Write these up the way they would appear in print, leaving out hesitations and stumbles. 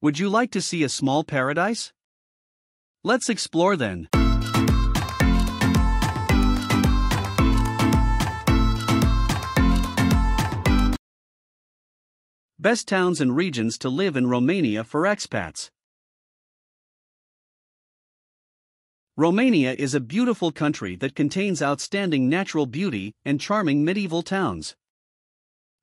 Would you like to see a small paradise? Let's explore then. Best towns and regions to live in Romania for expats. Romania is a beautiful country that contains outstanding natural beauty and charming medieval towns.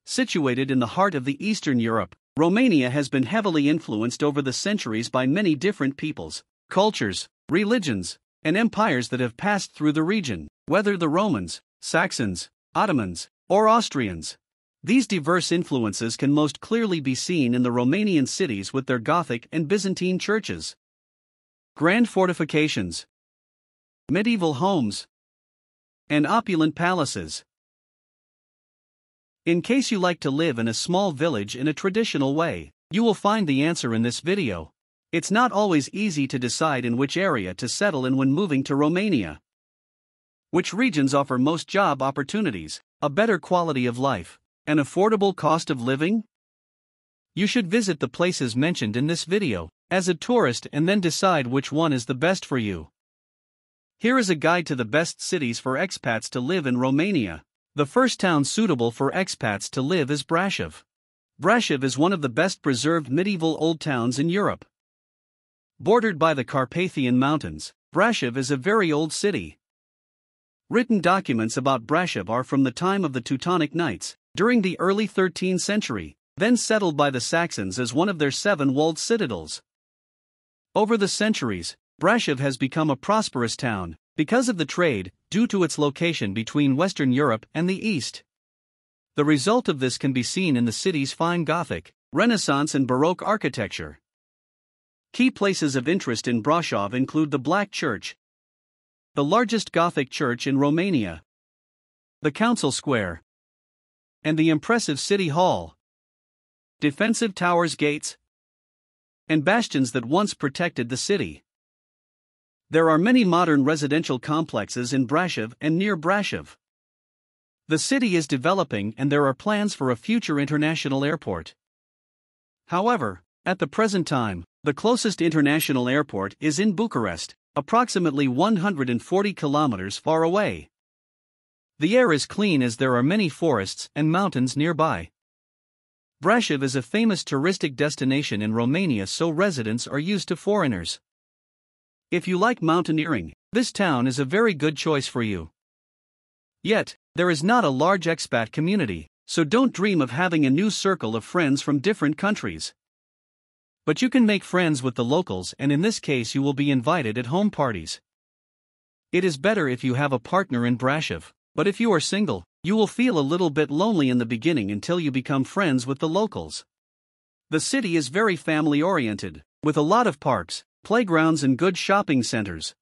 Situated in the heart of the Eastern Europe, Romania has been heavily influenced over the centuries by many different peoples, cultures, religions, and empires that have passed through the region, whether the Romans, Saxons, Ottomans, or Austrians. These diverse influences can most clearly be seen in the Romanian cities with their Gothic and Byzantine churches, grand fortifications, medieval homes, and opulent palaces. In case you like to live in a small village in a traditional way, you will find the answer in this video. It's not always easy to decide in which area to settle in when moving to Romania. Which regions offer most job opportunities, a better quality of life, an affordable cost of living? You should visit the places mentioned in this video as a tourist and then decide which one is the best for you. Here is a guide to the best cities for expats to live in Romania. The first town suitable for expats to live is Brașov. Brașov is one of the best preserved medieval old towns in Europe. Bordered by the Carpathian Mountains, Brașov is a very old city. Written documents about Brașov are from the time of the Teutonic Knights, during the early 13th century, then settled by the Saxons as one of their 7 walled citadels. Over the centuries, Brașov has become a prosperous town, because of the trade, due to its location between Western Europe and the East. The result of this can be seen in the city's fine Gothic, Renaissance and Baroque architecture. Key places of interest in Brașov include the Black Church, the largest Gothic church in Romania, the Council Square, and the impressive City Hall. Defensive towers, gates, and bastions that once protected the city. There are many modern residential complexes in Brașov and near Brașov. The city is developing and there are plans for a future international airport. However, at the present time, the closest international airport is in Bucharest, approximately 140 kilometers far away. The air is clean as there are many forests and mountains nearby. Brașov is a famous touristic destination in Romania, so residents are used to foreigners. If you like mountaineering, this town is a very good choice for you. Yet, there is not a large expat community, so don't dream of having a new circle of friends from different countries. But you can make friends with the locals, and in this case you will be invited at home parties. It is better if you have a partner in Brașov, but if you are single, you will feel a little bit lonely in the beginning until you become friends with the locals. The city is very family-oriented, with a lot of parks, playgrounds and good shopping centers.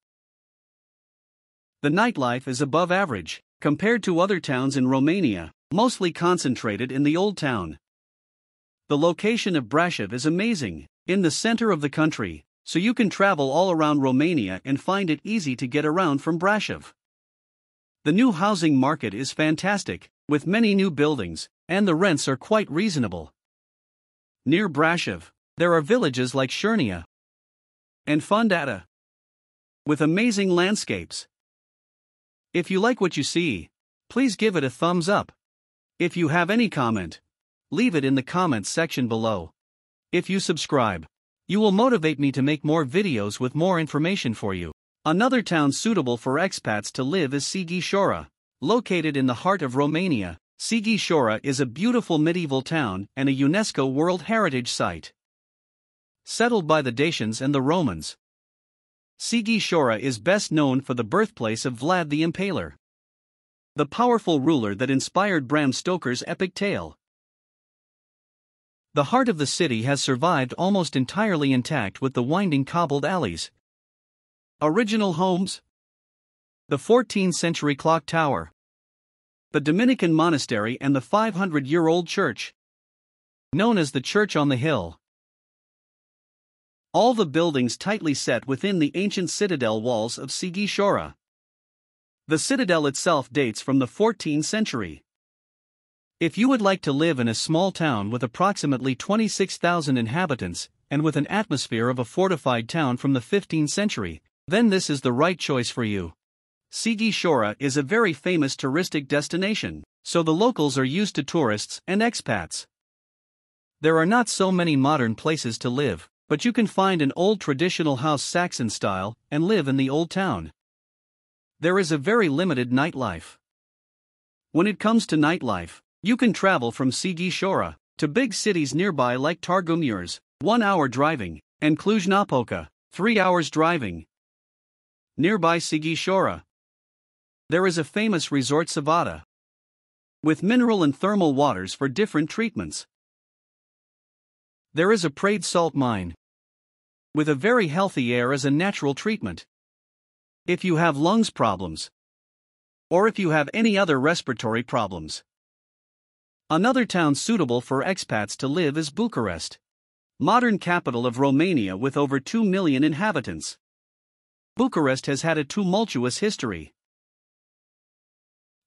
The nightlife is above average, compared to other towns in Romania, mostly concentrated in the old town. The location of Brașov is amazing, in the center of the country, so you can travel all around Romania and find it easy to get around from Brașov. The new housing market is fantastic, with many new buildings, and the rents are quite reasonable. Near Brașov, there are villages like SINAIA and Fondata, with amazing landscapes. If you like what you see, please give it a thumbs up. If you have any comment, leave it in the comments section below. If you subscribe, you will motivate me to make more videos with more information for you. Another town suitable for expats to live is SIGHISOARA. Located in the heart of Romania, SIGHISOARA is a beautiful medieval town and a UNESCO World Heritage Site. Settled by the Dacians and the Romans, SIGHISOARA is best known for the birthplace of Vlad the Impaler, the powerful ruler that inspired Bram Stoker's epic tale. The heart of the city has survived almost entirely intact with the winding cobbled alleys, original homes, the 14th century clock tower, the Dominican monastery and the 500-year-old church, known as the Church on the Hill. All the buildings tightly set within the ancient citadel walls of SIGHISOARA. The citadel itself dates from the 14th century. If you would like to live in a small town with approximately 26,000 inhabitants, and with an atmosphere of a fortified town from the 15th century, then this is the right choice for you. SIGHISOARA is a very famous touristic destination, so the locals are used to tourists and expats. There are not so many modern places to live, but you can find an old traditional house Saxon style and live in the old town. There is a very limited nightlife. When it comes to nightlife, you can travel from SIGHISOARA to big cities nearby like Târgu-Mureș, 1 hour driving, and CLUJ-NAPOCA, 3 hours driving. Nearby SIGHISOARA, there is a famous resort Savada, with mineral and thermal waters for different treatments. There is a Prade salt mine, with a very healthy air as a natural treatment. If you have lungs problems, or if you have any other respiratory problems. Another town suitable for expats to live is Bucharest, modern capital of Romania with over 2 million inhabitants. Bucharest has had a tumultuous history.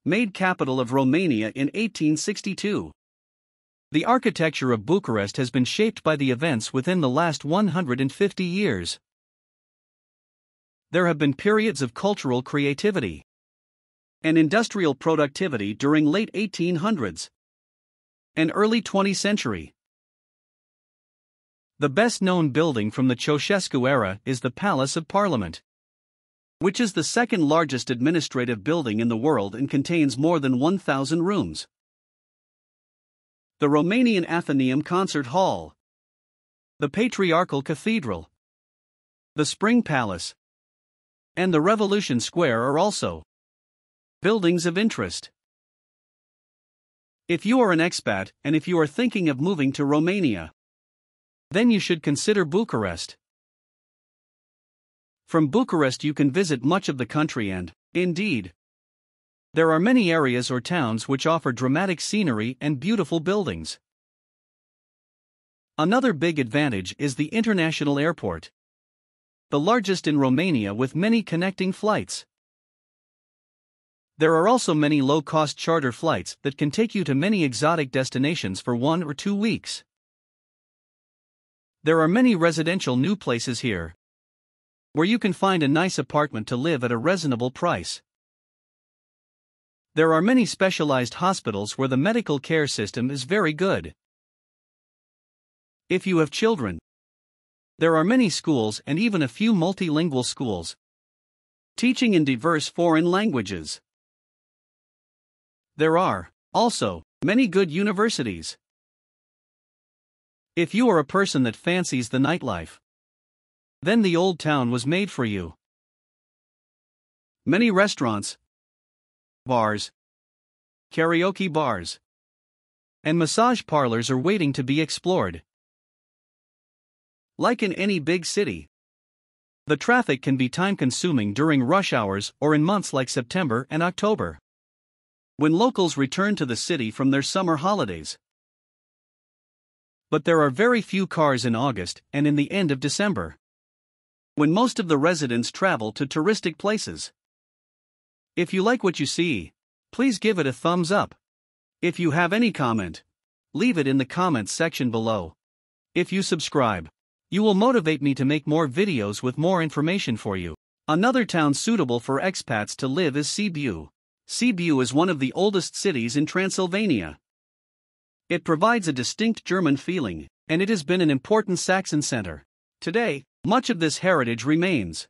Made capital of Romania in 1862. The architecture of Bucharest has been shaped by the events within the last 150 years. There have been periods of cultural creativity and industrial productivity during late 1800s and early 20th century. The best-known building from the Ceausescu era is the Palace of Parliament, which is the second largest administrative building in the world and contains more than 1,000 rooms. The Romanian Athenaeum Concert Hall, the Patriarchal Cathedral, the Spring Palace, and the Revolution Square are also buildings of interest. If you are an expat and if you are thinking of moving to Romania, then you should consider Bucharest. From Bucharest you can visit much of the country and, indeed, there are many areas or towns which offer dramatic scenery and beautiful buildings. Another big advantage is the international airport, the largest in Romania with many connecting flights. There are also many low-cost charter flights that can take you to many exotic destinations for 1 or 2 weeks. There are many residential new places here, where you can find a nice apartment to live at a reasonable price. There are many specialized hospitals where the medical care system is very good. If you have children, there are many schools and even a few multilingual schools, teaching in diverse foreign languages. There are, also, many good universities. If you are a person that fancies the nightlife, then the old town was made for you. Many restaurants, bars, karaoke bars, and massage parlors are waiting to be explored. Like in any big city, the traffic can be time-consuming during rush hours or in months like September and October, when locals return to the city from their summer holidays. But there are very few cars in August and in the end of December, when most of the residents travel to touristic places. If you like what you see, please give it a thumbs up. If you have any comment, leave it in the comments section below. If you subscribe, you will motivate me to make more videos with more information for you. Another town suitable for expats to live is Sibiu. Sibiu is one of the oldest cities in Transylvania. It provides a distinct German feeling, and it has been an important Saxon center. Today, much of this heritage remains.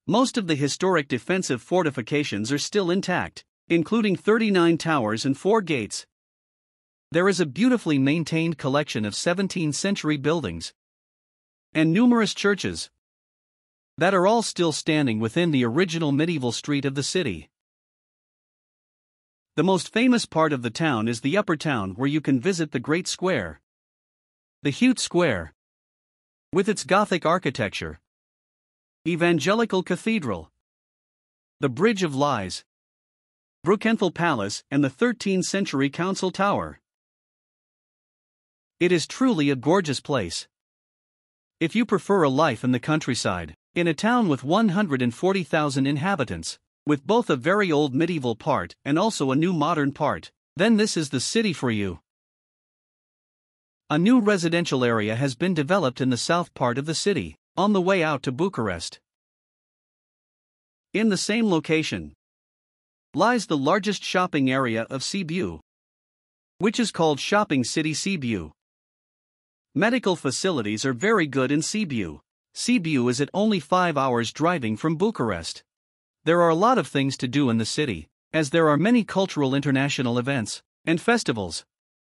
Most of the historic defensive fortifications are still intact, including 39 towers and 4 gates. There is a beautifully maintained collection of 17th century buildings and numerous churches that are all still standing within the original medieval street of the city. The most famous part of the town is the upper town, where you can visit the Great Square, the Huge Square, with its Gothic architecture, Evangelical Cathedral, the Bridge of Lies, Brukenthal Palace, and the 13th century Council Tower. It is truly a gorgeous place. If you prefer a life in the countryside, in a town with 140,000 inhabitants, with both a very old medieval part and also a new modern part, then this is the city for you. A new residential area has been developed in the south part of the city, on the way out to Bucharest. In the same location lies the largest shopping area of SIBIU, which is called Shopping City SIBIU. Medical facilities are very good in SIBIU. SIBIU is at only 5 hours driving from Bucharest. There are a lot of things to do in the city, as there are many cultural international events and festivals.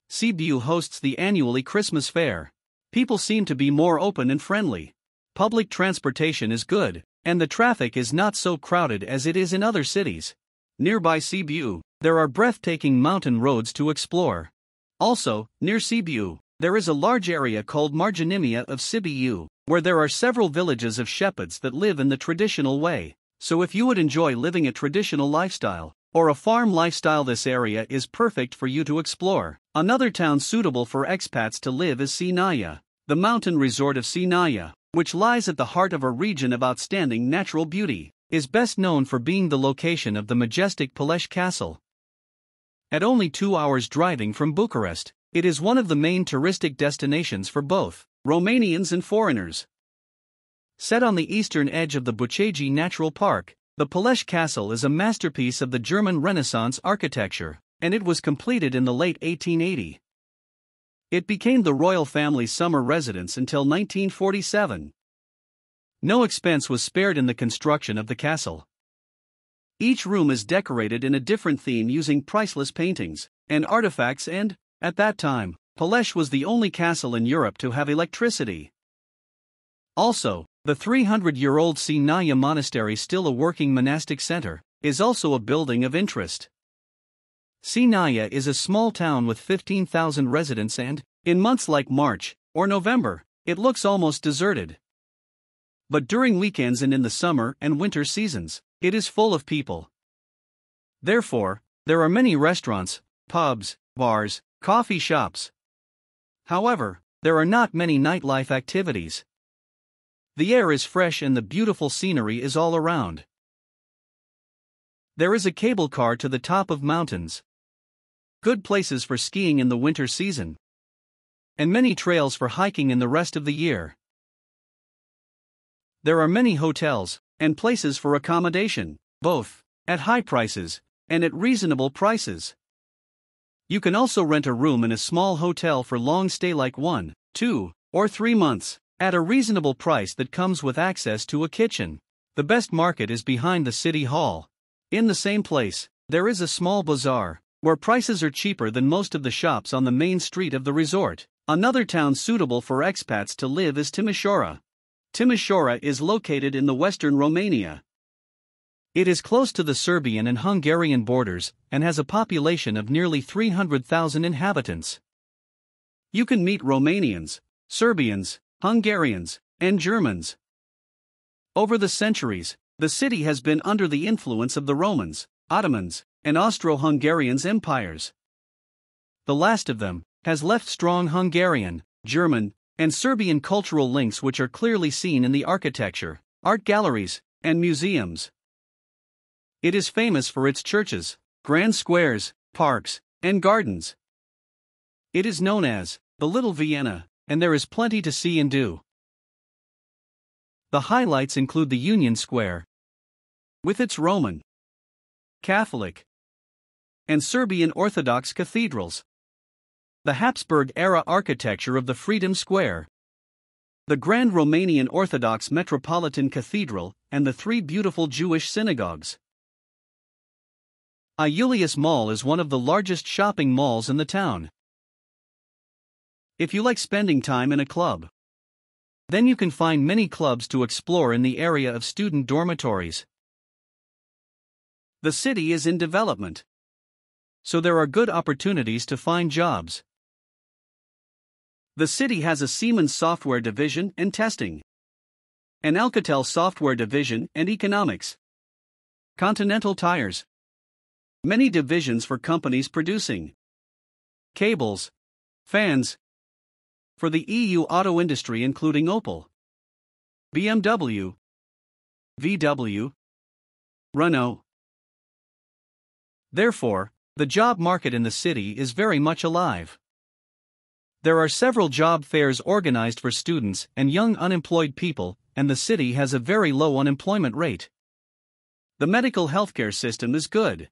SIBIU hosts the annually Christmas fair. People seem to be more open and friendly. Public transportation is good, and the traffic is not so crowded as it is in other cities. Nearby SIBIU, there are breathtaking mountain roads to explore. Also, near SIBIU, there is a large area called Marginimea of SIBIU, where there are several villages of shepherds that live in the traditional way. So if you would enjoy living a traditional lifestyle, or a farm lifestyle, this area is perfect for you to explore. Another town suitable for expats to live is SINAIA. The mountain resort of SINAIA, which lies at the heart of a region of outstanding natural beauty, is best known for being the location of the majestic Păleș Castle. At only 2 hours driving from Bucharest, it is one of the main touristic destinations for both Romanians and foreigners. Set on the eastern edge of the Bucegi Natural Park, the Păleș Castle is a masterpiece of the German Renaissance architecture, and it was completed in the late 1880s. It became the royal family's summer residence until 1947. No expense was spared in the construction of the castle. Each room is decorated in a different theme using priceless paintings and artifacts, and, at that time, Păleș was the only castle in Europe to have electricity. Also, the 300-year-old SINAIA monastery, still a working monastic center, is also a building of interest. SINAIA is a small town with 15,000 residents, and, in months like March or November, it looks almost deserted. But during weekends and in the summer and winter seasons, it is full of people. Therefore, there are many restaurants, pubs, bars, coffee shops. However, there are not many nightlife activities. The air is fresh and the beautiful scenery is all around. There is a cable car to the top of mountains. Good places for skiing in the winter season. And many trails for hiking in the rest of the year. There are many hotels and places for accommodation, both at high prices and at reasonable prices. You can also rent a room in a small hotel for long stay, like 1, 2, or 3 months, at a reasonable price that comes with access to a kitchen. The best market is behind the city hall. In the same place, there is a small bazaar, where prices are cheaper than most of the shops on the main street of the resort. Another town suitable for expats to live is Timisoara. Timisoara is located in the western Romania. It is close to the Serbian and Hungarian borders and has a population of nearly 300,000 inhabitants. You can meet Romanians, Serbians, Hungarians, and Germans. Over the centuries, the city has been under the influence of the Romans, Ottomans, and Austro-Hungarians empires. The last of them has left strong Hungarian, German, and Serbian cultural links, which are clearly seen in the architecture, art galleries, and museums. It is famous for its churches, grand squares, parks, and gardens. It is known as the Little Vienna, and there is plenty to see and do. The highlights include the Union Square, with its Roman, Catholic, and Serbian Orthodox cathedrals, the Habsburg-era architecture of the Freedom Square, the Grand Romanian Orthodox Metropolitan Cathedral, and the 3 beautiful Jewish synagogues. Iulius Mall is one of the largest shopping malls in the town. If you like spending time in a club, then you can find many clubs to explore in the area of student dormitories. The city is in development, so there are good opportunities to find jobs. The city has a Siemens software division and testing, an Alcatel software division and economics, Continental Tires, many divisions for companies producing cables, fans, for the EU auto industry, including Opel, BMW, VW, Renault. Therefore, the job market in the city is very much alive. There are several job fairs organized for students and young unemployed people, and the city has a very low unemployment rate. The medical healthcare system is good.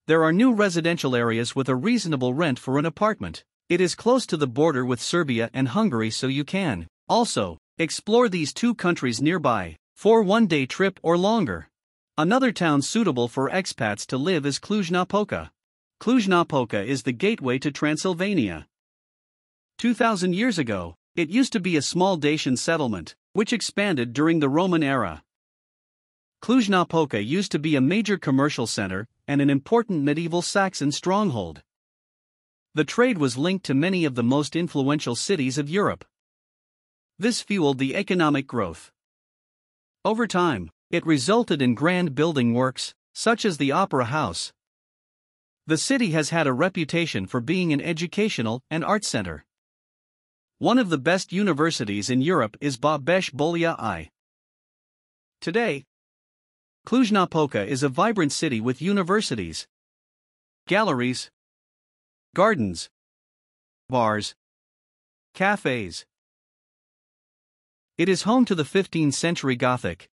There are new residential areas with a reasonable rent for an apartment. It is close to the border with Serbia and Hungary, so you can also explore these two countries nearby for one-day trip or longer. Another town suitable for expats to live is CLUJ-NAPOCA. CLUJ-NAPOCA is the gateway to Transylvania. 2,000 years ago, it used to be a small Dacian settlement, which expanded during the Roman era. CLUJ-NAPOCA used to be a major commercial center and an important medieval Saxon stronghold. The trade was linked to many of the most influential cities of Europe. This fueled the economic growth. Over time, it resulted in grand building works, such as the Opera House. The city has had a reputation for being an educational and art center. One of the best universities in Europe is BUCURESTI. Today, CLUJ-NAPOCA is a vibrant city with universities, galleries, gardens, bars, cafes. It is home to the 15th century Gothic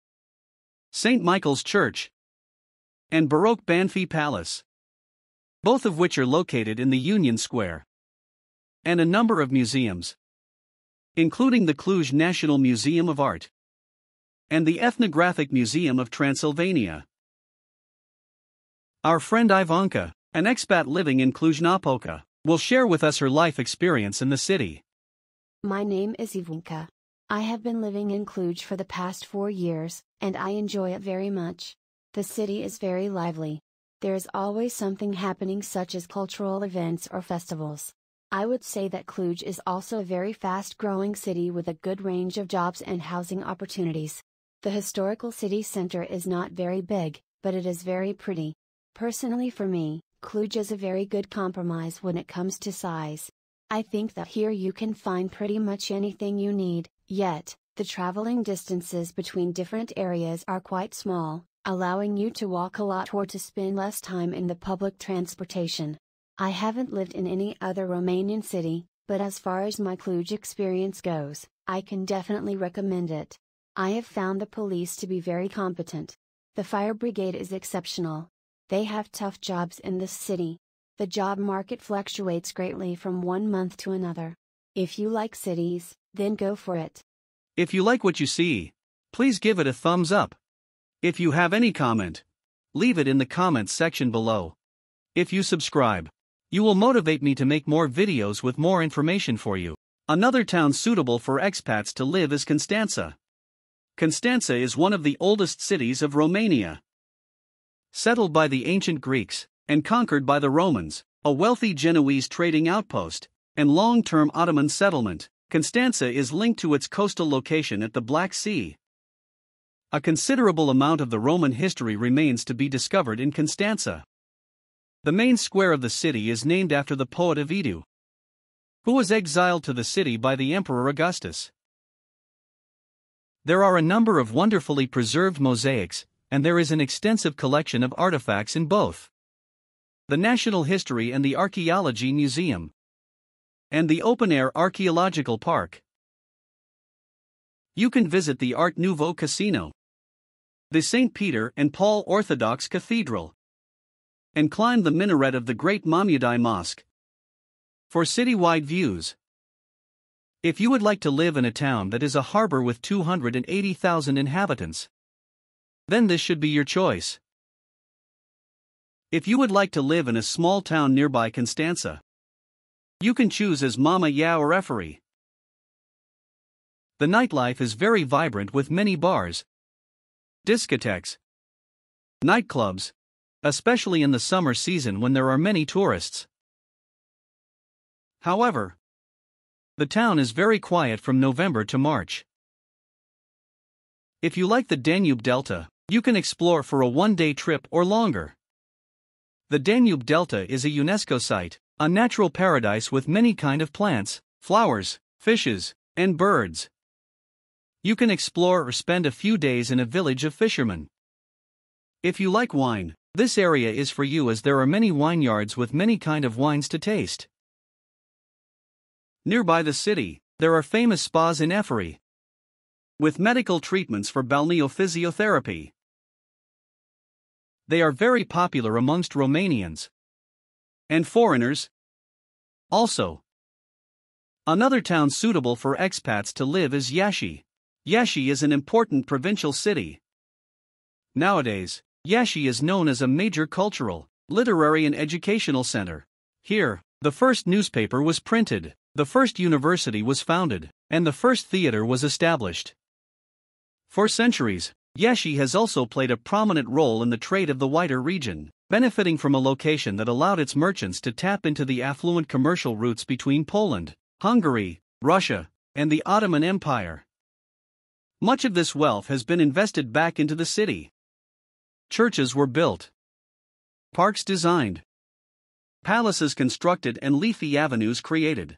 St. Michael's Church and Baroque Banfi Palace, both of which are located in the Union Square, and a number of museums, including the Cluj National Museum of Art and the Ethnographic Museum of Transylvania. Our friend Ivanka, an expat living in CLUJ-NAPOCA, will share with us her life experience in the city. My name is Ivanka. I have been living in Cluj for the past 4 years, and I enjoy it very much. The city is very lively. There is always something happening, such as cultural events or festivals. I would say that Cluj is also a very fast-growing city with a good range of jobs and housing opportunities. The historical city center is not very big, but it is very pretty. Personally, for me, Cluj is a very good compromise when it comes to size. I think that here you can find pretty much anything you need, yet, the traveling distances between different areas are quite small, allowing you to walk a lot or to spend less time in the public transportation. I haven't lived in any other Romanian city, but as far as my Cluj experience goes, I can definitely recommend it. I have found the police to be very competent. The fire brigade is exceptional. They have tough jobs in this city. The job market fluctuates greatly from one month to another. If you like cities, then go for it. If you like what you see, please give it a thumbs up. If you have any comment, leave it in the comments section below. If you subscribe, you will motivate me to make more videos with more information for you. Another town suitable for expats to live is Constanța. Constanța is one of the oldest cities of Romania. Settled by the ancient Greeks, and conquered by the Romans, a wealthy Genoese trading outpost, and long-term Ottoman settlement, Constanța is linked to its coastal location at the Black Sea. A considerable amount of the Roman history remains to be discovered in Constanța. The main square of the city is named after the poet Ovidiu, who was exiled to the city by the Emperor Augustus. There are a number of wonderfully preserved mosaics, and there is an extensive collection of artifacts in both the National History and the Archaeology Museum, and the open-air archaeological park. You can visit the Art Nouveau Casino, the St. Peter and Paul Orthodox Cathedral, and climb the minaret of the Great Mamudai Mosque. For citywide views, if you would like to live in a town that is a harbor with 280,000 inhabitants, then this should be your choice. If you would like to live in a small town nearby Constanța, you can choose as Mama Yaoreferi. The nightlife is very vibrant with many bars, discotheques, nightclubs, especially in the summer season when there are many tourists. However, the town is very quiet from November to March. If you like the Danube Delta, you can explore for a one-day trip or longer. The Danube Delta is a UNESCO site, a natural paradise with many kind of plants, flowers, fishes, and birds. You can explore or spend a few days in a village of fishermen. If you like wine, this area is for you, as there are many vineyards with many kind of wines to taste. Nearby the city, there are famous spas in Eferi, with medical treatments for balneophysiotherapy. They are very popular amongst Romanians and foreigners. Also, another town suitable for expats to live is Iași. Iași is an important provincial city. Nowadays, Iași is known as a major cultural, literary and educational center. Here, the first newspaper was printed, the first university was founded, and the first theater was established. For centuries, Iași has also played a prominent role in the trade of the wider region, benefiting from a location that allowed its merchants to tap into the affluent commercial routes between Poland, Hungary, Russia, and the Ottoman Empire. Much of this wealth has been invested back into the city. Churches were built, parks designed, palaces constructed, and leafy avenues created.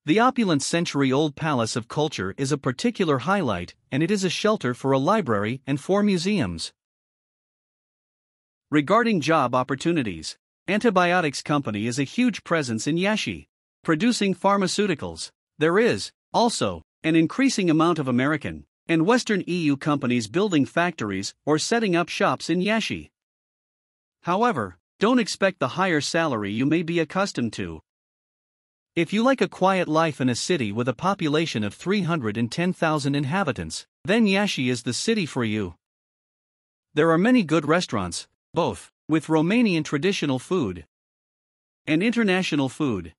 The opulent century-old Palace of Culture is a particular highlight, and it is a shelter for a library and 4 museums. Regarding job opportunities, Antibiotics Company is a huge presence in Iași, producing pharmaceuticals. There is, also, an increasing amount of American and Western EU companies building factories or setting up shops in Iași. However, don't expect the higher salary you may be accustomed to. If you like a quiet life in a city with a population of 310,000 inhabitants, then Iași is the city for you. There are many good restaurants, both with Romanian traditional food and international food.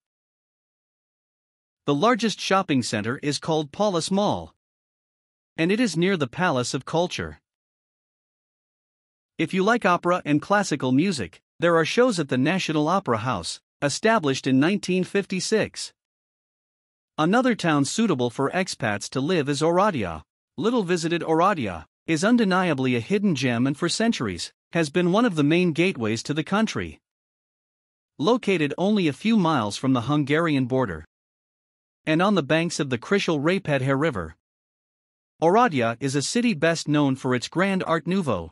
The largest shopping center is called Palas Mall, and it is near the Palace of Culture. If you like opera and classical music, there are shows at the National Opera House, established in 1956. Another town suitable for expats to live is Oradea. Little visited Oradea is undeniably a hidden gem and for centuries has been one of the main gateways to the country. Located only a few miles from the Hungarian border and on the banks of the Crișul-Repedhe River, Oradea is a city best known for its grand Art Nouveau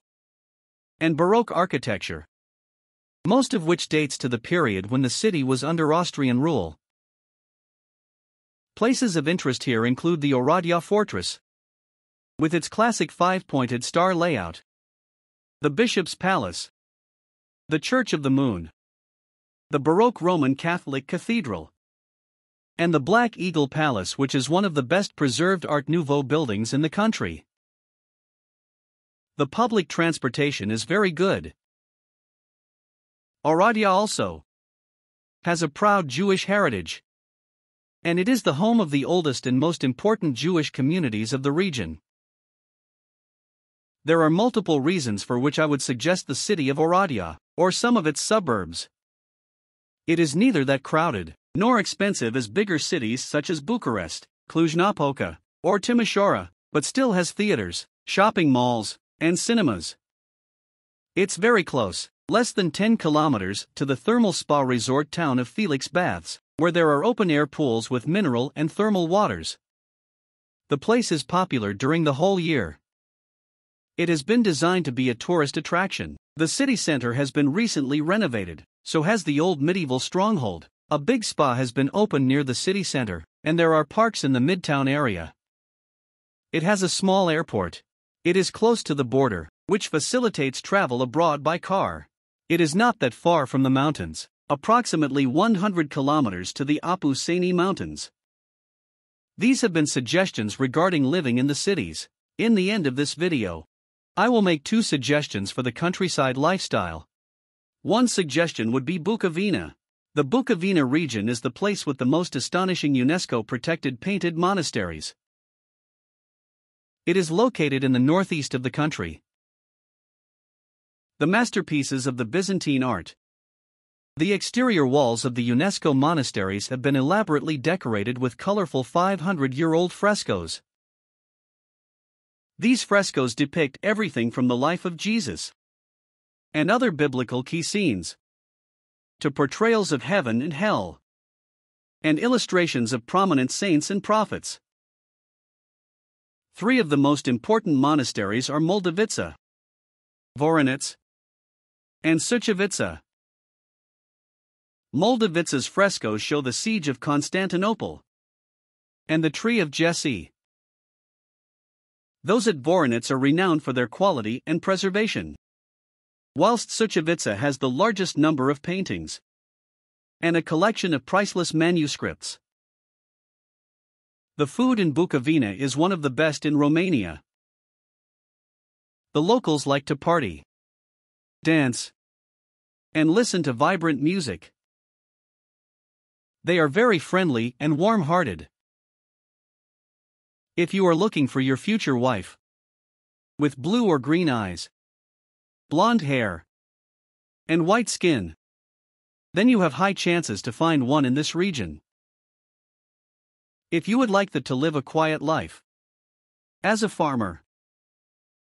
and Baroque architecture, most of which dates to the period when the city was under Austrian rule. Places of interest here include the Oradea Fortress, with its classic 5-pointed star layout, the Bishop's Palace, the Church of the Moon, the Baroque Roman Catholic Cathedral, and the Black Eagle Palace, which is one of the best preserved Art Nouveau buildings in the country. The public transportation is very good. Oradea also has a proud Jewish heritage, and it is the home of the oldest and most important Jewish communities of the region. There are multiple reasons for which I would suggest the city of Oradea, or some of its suburbs. It is neither that crowded nor expensive as bigger cities such as Bucharest, CLUJ-NAPOCA, or Timisoara, but still has theaters, shopping malls, and cinemas. It's very close, less than 10 kilometers, to the thermal spa resort town of Felix Baths, where there are open-air pools with mineral and thermal waters. The place is popular during the whole year. It has been designed to be a tourist attraction. The city center has been recently renovated, so has the old medieval stronghold. A big spa has been opened near the city center, and there are parks in the midtown area. It has a small airport. It is close to the border, which facilitates travel abroad by car. It is not that far from the mountains, approximately 100 kilometers to the Apu Seni Mountains. These have been suggestions regarding living in the cities. In the end of this video, I will make 2 suggestions for the countryside lifestyle. One suggestion would be Bucovina. The Bucovina region is the place with the most astonishing UNESCO-protected painted monasteries. It is located in the northeast of the country. The masterpieces of the Byzantine art. The exterior walls of the UNESCO monasteries have been elaborately decorated with colorful 500-year-old frescoes. These frescoes depict everything from the life of Jesus and other biblical key scenes to portrayals of heaven and hell and illustrations of prominent saints and prophets. 3 of the most important monasteries are Moldovița, Voronezh, and Sucevița. Moldavica's frescoes show the siege of Constantinople and the tree of Jesse. Those at Voronezh are renowned for their quality and preservation, whilst Sucevica has the largest number of paintings and a collection of priceless manuscripts. The food in Bucovina is one of the best in Romania. The locals like to party, dance, and listen to vibrant music. They are very friendly and warm-hearted. If you are looking for your future wife, with blue or green eyes, blonde hair, and white skin, then you have high chances to find one in this region. If you would like to live a quiet life as a farmer,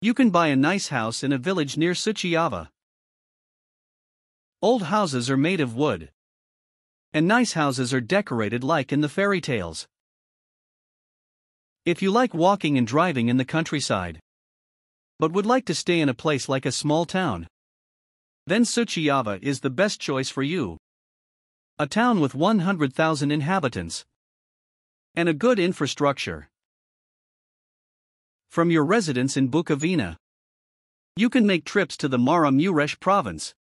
you can buy a nice house in a village near Suceava. Old houses are made of wood, and nice houses are decorated like in the fairy tales. If you like walking and driving in the countryside, but would like to stay in a place like a small town, then Suceava is the best choice for you. A town with 100,000 inhabitants and a good infrastructure. From your residence in Bucovina, you can make trips to the Maramuresh province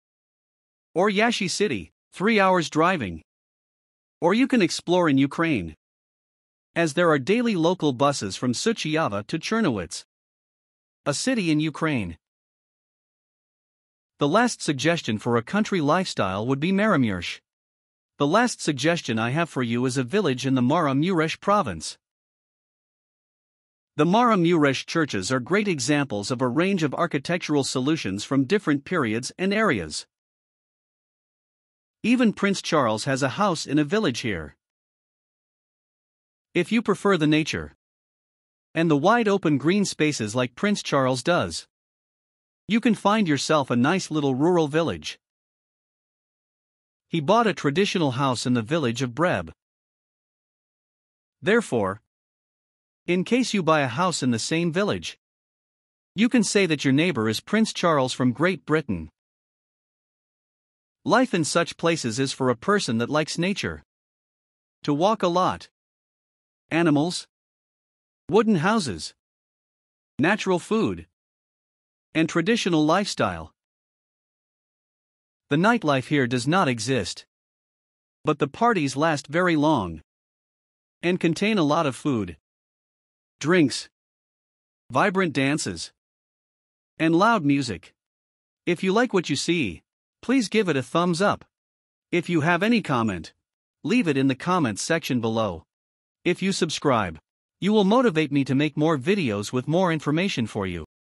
or Iași city, 3 hours driving. Or you can explore in Ukraine, as there are daily local buses from Suceava to Chernowitz, a city in Ukraine. The last suggestion for a country lifestyle would be Maramuresh. The last suggestion I have for you is a village in the Maramuresh province. The Maramuresh churches are great examples of a range of architectural solutions from different periods and areas. Even Prince Charles has a house in a village here. If you prefer the nature and the wide open green spaces like Prince Charles does, you can find yourself a nice little rural village. He bought a traditional house in the village of Breb. Therefore, in case you buy a house in the same village, you can say that your neighbor is Prince Charles from Great Britain. Life in such places is for a person that likes nature. To walk a lot. Animals, wooden houses, natural food, and traditional lifestyle. The nightlife here does not exist, but the parties last very long and contain a lot of food, drinks, vibrant dances, and loud music. If you like what you see, please give it a thumbs up. If you have any comment, leave it in the comments section below. If you subscribe, you will motivate me to make more videos with more information for you.